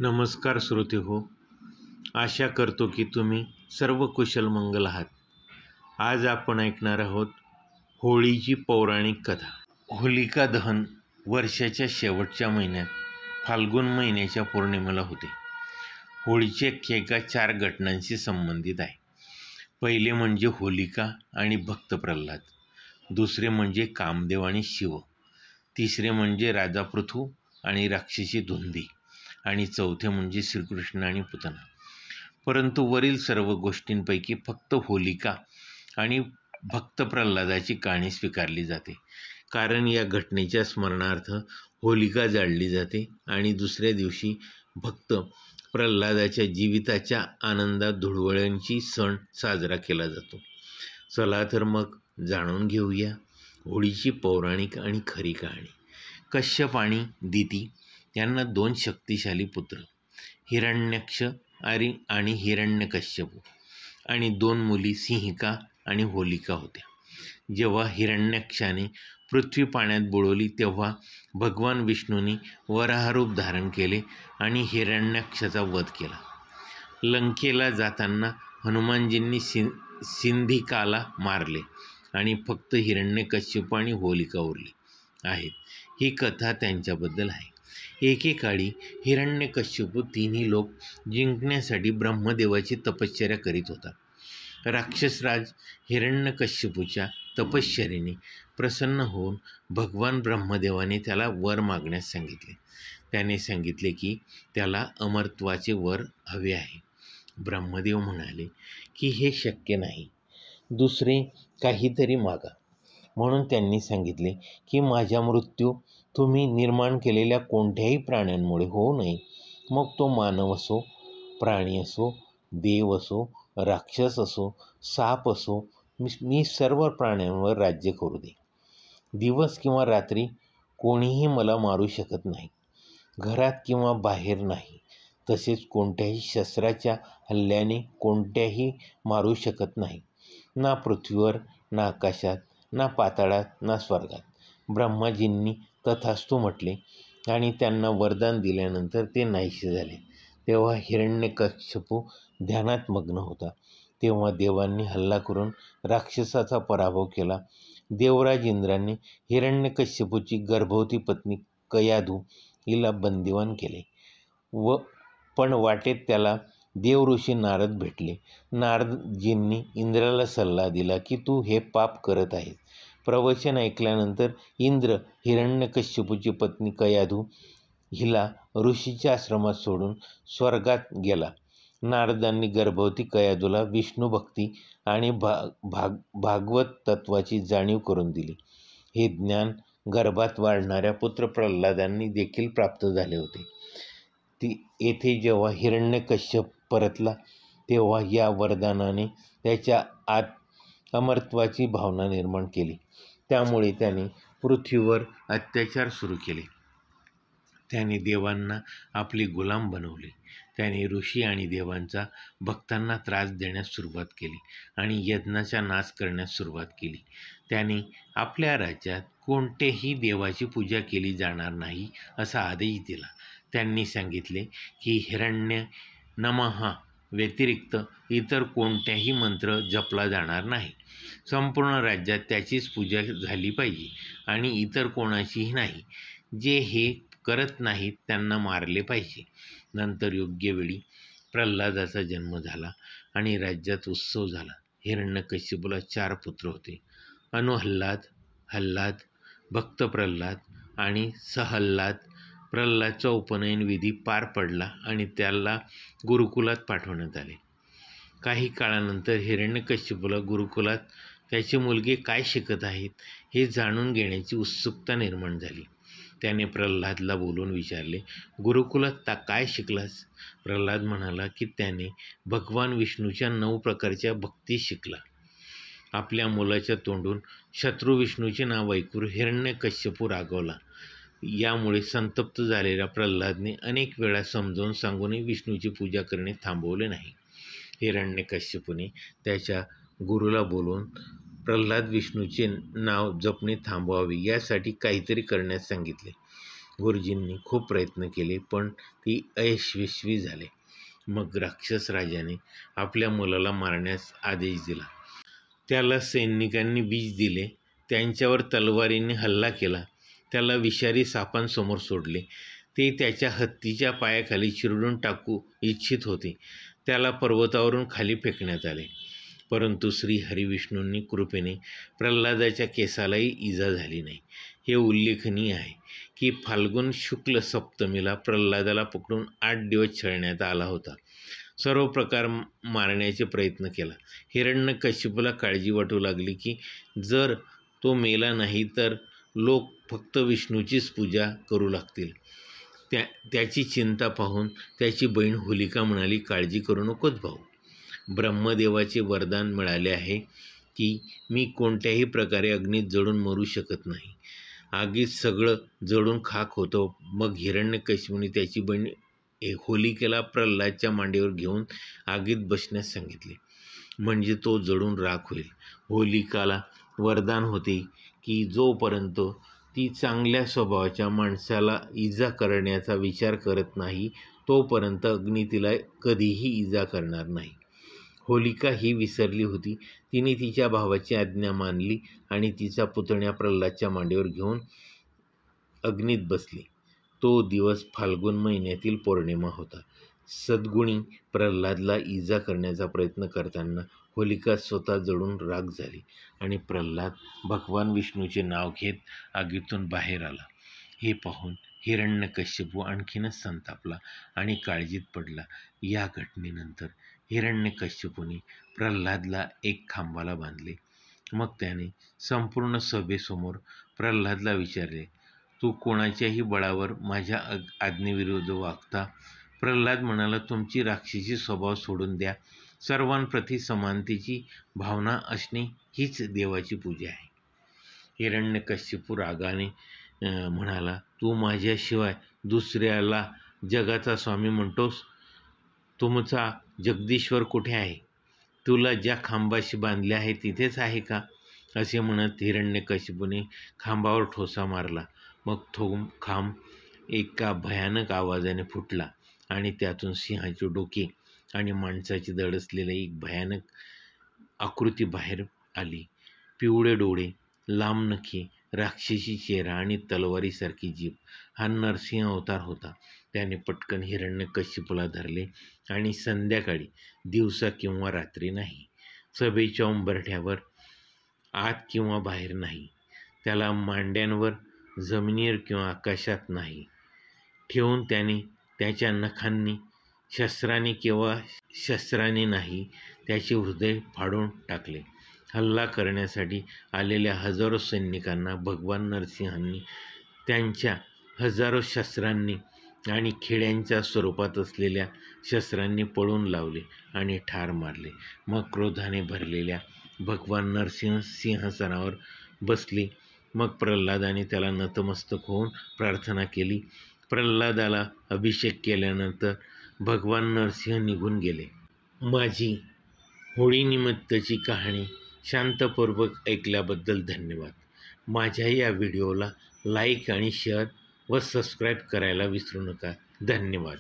नमस्कार श्रोते हो. आशा करतो की तुम्ही सर्व कुशल मंगल आहात. आज आपण ऐकणार आहोत होळीची पौराणिक कथा. होलिका दहन वर्षाच्या शेवटच्या महिन्यात फाल्गुन महिन्याच्या पौर्णिमेला होते. होळीची आख्यायिका 4 घटनांशी संबंधित आहे. पहिले म्हणजे होलिका आणि भक्त प्रल्हाद, दुसरे म्हणजे कामदेव आणि शिव, तिसरे म्हणजे राजा पृथू आणि राक्षसी धुंदी, आणि चौथे म्हणजे श्रीकृष्ण आणि पुतना. परंतु वरील सर्व गोष्टींपैकी फक्त होलिका आणि भक्त प्रल्हादाची कहाणी स्वीकारली जाते, कारण या घटनेच्या स्मरणार्थ होलिका जाळली जाते आणि दुसऱ्या दिवशी भक्त प्रल्हादाच्या जीविताच्या आनंदात धुळवड्यांची सण साजरा केला जातो. चला तर मग जाणून घेऊया होळीची पौराणिक आणि खरी कहाणी. कश्यप आणि दिती यांना 2 शक्तिशाली पुत्र, हिरण्यक्ष आणि हिरण्यकश्यपू, आणि 2 मुली, सिंहिका आणि होलिका होत्या. जेव्हा हिरण्यक्षाने पृथ्वी पाण्यात बुडवली तेव्हा भगवान विष्णूंनी वराहरूप धारण केले आणि हिरण्यक्षाचा वध केला. लंकेला जाताना हनुमानजींनी सिंधिकाला मारले आणि फक्त हिरण्यकश्यप आणि होलिका उरली आहेत. ही कथा त्यांच्याबद्दल आहे. एकेकाळी हिरण्यकश्यपू 3 लोक जिंकण्यासाठी ब्रह्मदेवाची तपश्चर्या करीत होता. राक्षसराज हिरण्यकश्यपूच्या तपश्चर्येने प्रसन्न होऊन भगवान ब्रह्मदेवाने त्याला वर मागण्यास सांगितले. त्याने सांगितले की त्याला अमरत्वाचे वर हवे आहे. ब्रह्मदेव म्हणाले की हे शक्य नाही, दुसरे काहीतरी मागा. म्हणून त्यांनी सांगितले की माझा मृत्यू तुम्ही निर्माण केलेल्या कोणत्याही प्राण्यांमुळे होऊ नये. मग तो मानव असो, प्राणी असो, देव असो, राक्षस असो, साप असो, मी सर्व प्राण्यांवर राज्य करू दे. दिवस किंवा रात्री कोणीही मला मारू शकत नाही, घरात किंवा बाहेर नाही. तसेच कोणत्याही शस्त्राच्या हल्ल्याने कोणत्याही मारू शकत नाही, ना पृथ्वीवर, ना आकाशात, ना पाताळात, ना स्वर्गात. ब्रह्माजींनी तथास्तु म्हटले आणि त्यांना वरदान दिल्यानंतर ते नाहीसे झाले. तेव्हा हिरण्यकश्यपू ध्यानात मग्न होता. तेव्हा देवांनी हल्ला करून राक्षसाचा पराभव केला. देवराज इंद्राने हिरण्यकश्यपूची गर्भवती पत्नी कयाधू हिला बंदिवान केले. पण वाटेत त्याला देवऋषी नारद भेटले. नारदजींनी इंद्राला सल्ला दिला की तू हे पाप करत आहेस. प्रवचन ऐकल्यानंतर इंद्र हिरण्यकश्यपूची पत्नी कयाधू हिला ऋषीच्या आश्रमात सोडून स्वर्गात गेला. नारदांनी गर्भवती कयाधूला विष्णुभक्ती आणि भागवत तत्वाची जाणीव करून दिली. हे ज्ञान गर्भात वाढणाऱ्या पुत्र प्रल्हादांनी देखील प्राप्त झाले होते. येथे जेव्हा हिरण्यकश्यप परतला तेव्हा या वरदानाने त्याच्या आत अमरत्वाची भावना निर्माण केली. त्यामुळे त्याने पृथ्वीवर अत्याचार सुरू केले. त्याने देवांना आपले गुलाम बनवले. त्याने ऋषी आणि देवांचा भक्तांना त्रास देण्यास सुरुवात केली आणि यज्ञाचा नाश करण्यास सुरुवात केली. त्याने आपल्या राज्यात कोणत्याही देवाची पूजा केली जाणार नाही असा आदेश दिला. त्यांनी सांगितले की हिरण्य नमः व्यतिरिक्त इतर कोणत्याही मंत्र जपला जाणार नाही. संपूर्ण राज्यात त्याचीच पूजा झाली पाहिजे आणि इतर कोणाचीही नाही. जे हे करत नाहीत त्यांना मारले पाहिजे. नंतर योग्य वेळी प्रल्हादाचा जन्म झाला आणि राज्यात उत्सव झाला. हिरण्यकश्यपूला 4 पुत्र होते, अनुहल्लाद, हल्लाद, भक्त प्रल्हाद आणि सहल्लाद. प्रल्हादचा उपनयन विधी पार पडला आणि त्याला गुरुकुलात पाठवण्यात आले. काही काळानंतर हिरण्यकश्यपूला गुरुकुलात त्याचे मुलगे काय शिकत आहेत हे जाणून घेण्याची उत्सुकता निर्माण झाली. त्याने प्रल्हादला बोलून विचारले, गुरुकुलात काय शिकलास? प्रल्हाद म्हणाला की त्याने भगवान विष्णूच्या 9 प्रकारच्या भक्ती शिकला. आपल्या मुलाच्या तोंडून शत्रू विष्णूचे नाव ऐकून हिरण्यकश्यपू रागावला. यामुळे संतप्त झालेल्या प्रल्हादने अनेक वेळा समजावून सांगूनही विष्णूची पूजा करणे थांबवले नाही. हिरण्यकश्यपूने त्याच्या गुरुला बोलून प्रल्हाद विष्णूचे नाव जपणे थांबवावे यासाठी काहीतरी करण्यास सांगितले. गुरुजींनी खूप प्रयत्न केले, पण ती अयशस्वी झाले. मग राक्षस राजाने आपल्या मुलाला मारण्यास आदेश दिला. त्याला सैनिकांनी विष दिले, त्यांच्यावर तलवारीने हल्ला केला, त्याला विषारी सापांसमोर सोडले. ते त्याच्या हत्तीच्या पायाखाली चिरडून टाकू इच्छित होते. त्याला पर्वतावरून खाली फेकण्यात आले. परंतु श्री हरिविष्णूंनी कृपेने प्रल्हादाच्या केसालाही इजा झाली नाही. हे उल्लेखनीय आहे की फाल्गुन शुक्ल सप्तमीला प्रल्हादाला पकडून 8 दिवस छळण्यात आला होता. सर्व प्रकार मारण्याचे प्रयत्न केला. हिरण्यकशिपूला काळजी वाटू लागली की जर तो मेला नाही तर लोक फक्त विष्णूचीच पूजा करू लागतील. त्याची चिंता पाहून त्याची बहीण होलिका म्हणाली, काळजी करू नकोस भाऊ, ब्रह्मदेवाचे वरदान मिळाले आहे की मी कोणत्याही प्रकारे अग्नीत जळून मरू शकत नाही. आगीत सगळं जळून खाक होतं. मग हिरण्यकशिपूने त्याची बहीण होलिकेला प्रल्हादच्या मांडीवर घेऊन आगीत बसण्यास सांगितले, म्हणजे तो जळून राख होईल. होलिकाला वरदान होते की जोपर्यंत ती चांगल्या स्वभावाच्या माणसाला इजा करण्याचा विचार करत नाही तोपर्यंत अग्नी तिला कधीही इजा करणार नाही. होलिका ही विसरली होती. तिने तिच्या भावाची आज्ञा मानली आणि तिचा पुतण्या प्रल्हादच्या मांडीवर घेऊन अग्नीत बसली. तो दिवस फाल्गुन महिन्यातील पौर्णिमा होता. सद्गुणी प्रल्हादला इजा करण्याचा प्रयत्न करताना होलिका स्वतः जळून राख झाली आणि प्रल्हाद भगवान विष्णूचे नाव घेत आगीतून बाहेर आला. हे पाहून हिरण्यकशिपू आणखीनच संतापला आणि काळजीत पडला. या घटनेनंतर हिरण्यकशिपूने प्रल्हादला एक खांबाला बांधले. मग त्याने संपूर्ण सभेसमोर प्रल्हादला विचारले, तू कोणाच्याही बळावर माझ्या आज्ञेविरुद्ध वागता? प्रल्हाद म्हणाला, तुमची राक्षसी स्वभाव सोडून द्या. सर्वांप्रती समानतेची भावना असणे हीच देवाची पूजा आहे. हिरण्यकशिपू रागाने म्हणाला, तू माझ्याशिवाय दुसऱ्याला जगाचा स्वामी म्हणतोस? तुमचा जगदीश्वर कुठे आहे? तुला ज्या खांबाशी बांधले आहे तिथेच आहे का? असे म्हणत हिरण्यकशिपूने खांबावर ठोसा मारला. मग तो खांब एका भयानक आवाजाने फुटला आणि त्यातून सिंहाचे डोके आणि माणसाची धड असलेली एक भयानक आकृती बाहेर आली. पिवळे डोळे, लांब नखे, राक्षसी चेहरा आणि तलवारीसारखी जीभ हा नरसिंह अवतार होता. त्याने पटकन हिरण्यकशिपूला धरले आणि संध्याकाळी, दिवसा किंवा रात्री नाही, सभेच्या उंबरठ्यावर, आत किंवा बाहेर नाही, त्याला मांड्यांवर, जमिनीवर किंवा आकाशात नाही ठेवून त्याने त्याच्या नखांनी, शस्त्राने किंवा शस्त्राने नाही, त्याचे हृदय फाडून टाकले. हल्ला करण्यासाठी आलेल्या हजारो सैनिकांना भगवान नरसिंहांनी त्यांच्या हजारो शस्त्रांनी आणि खेड्यांच्या स्वरूपात असलेल्या शस्त्रांनी पळून लावले आणि ठार मारले. मग क्रोधाने भरलेल्या भगवान नरसिंह सिंहासनावर बसले. मग प्रल्हादाने त्याला नतमस्तक होऊन प्रार्थना केली. प्रल्हादाला अभिषेक केल्यानंतर भगवान नरसिंह निघून गेले. माझी होळीनिमित्तची कहाणी शांतपूर्वक ऐकल्याबद्दल धन्यवाद. माझ्या या व्हिडिओला लाईक आणि शेअर व सबस्क्राईब करायला विसरू नका. धन्यवाद.